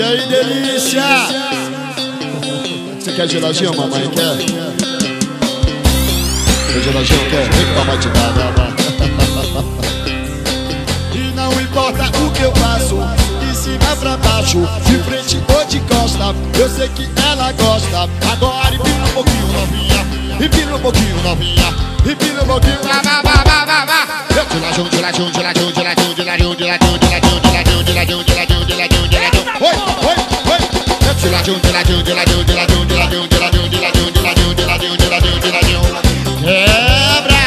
E aí, delícia? Você quer geladinho, mamãe? Quer? Quer geladinho? Quer? Vem que mamãe te dá, né? E não importa o que eu faço, de cima pra baixo, de frente ou de costa, eu sei que ela gosta. Agora empina um pouquinho, novinha. Empina um pouquinho, novinha. Empina um pouquinho, vá, vá, vá, vá, vá, vá. Geladinho, geladinho, geladinho, geladinho, geladinho, geladinho, geladinho, geladinho, geladinho, geladinho, geladinho, geladinho. Oi, oi, oi. Geladinho, geladinho, geladinho, geladinho, geladinho, geladinho, geladinho, geladinho, geladinho, geladinho, geladinho. Quebra!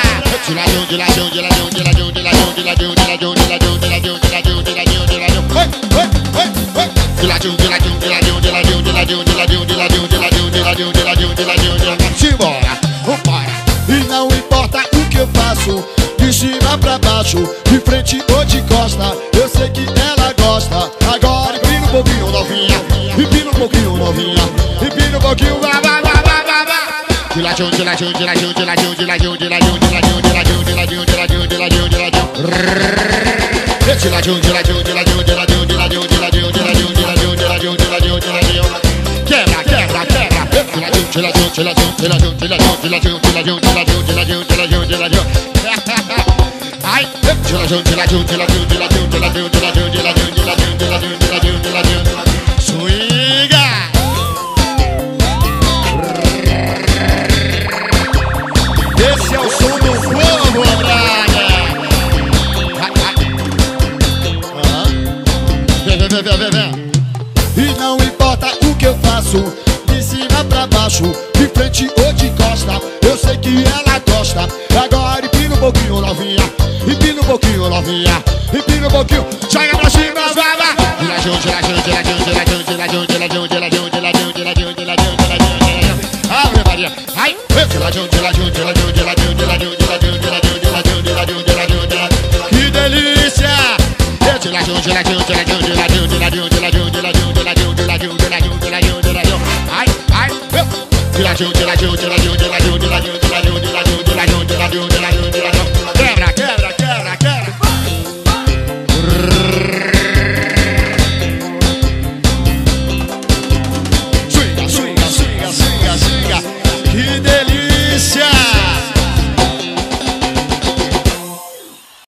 Geladinho, geladinho, geladinho, geladinho, geladinho, geladinho, geladinho, geladinho, geladinho, geladinho, geladinho, geladinho. Oi, oi, oi, oi. Geladinho, geladinho, geladinho, geladinho, geladinho, geladinho, geladinho, geladinho, geladinho, geladinho, geladinho, geladinho. Simbora, vambora. E não importa o que eu faço, de cima pra baixo, de frente ou de costa, eu sei que ela gosta. Agora empina um pouquinho, novinha. Empina um pouquinho, novinha. Empina um pouquinho, vá, vá, vá, vá, vá, vá. Geladinho, geladinho, geladinho, geladinho, geladinho, geladinho, geladinho, geladinho, geladinho, geladinho, geladinho, geladinho. Geladinho, geladinho, geladinho, geladinho, geladinho, geladinho, geladinho, geladinho, geladinho, geladinho, geladinho. Quebra, quebra, quebra. Geladinho, geladinho, geladinho, geladinho, geladinho, geladinho, geladinho, geladinho, geladinho, geladinho. Ai, geladinho, geladinho, geladinho, geladinho, geladinho, geladinho, geladinho, geladinho, geladinho, geladinho, geladinho. Swinga! Esse é o som do fogo, Braga! Vem. E não importa o que eu faço, de cima pra baixo, de frente ou de costa, eu sei que ela gosta. Agora empina um pouquinho, novinha. Empina um pouquinho, novinha. Empina um pouquinho. Joga pra cima, vai, vai. Geladinho, geladinho, geladinho, geladinho, geladinho, geladinho, geladinho, geladinho, geladinho, geladinho, geladinho. Ave Maria. Ai, geladinho, geladinho, geladinho, geladinho, geladinho, geladinho, geladinho, geladinho, geladinho, geladinho, geladinho. Que delícia! Geladinho, geladinho, geladinho, geladinho, geladinho, geladinho, geladinho, geladinho, geladinho, geladinho, geladinho, geladinho. Ai, ai, geladinho, geladinho, geladinho, geladinho, geladinho, geladinho, geladinho, geladinho, geladinho, geladinho.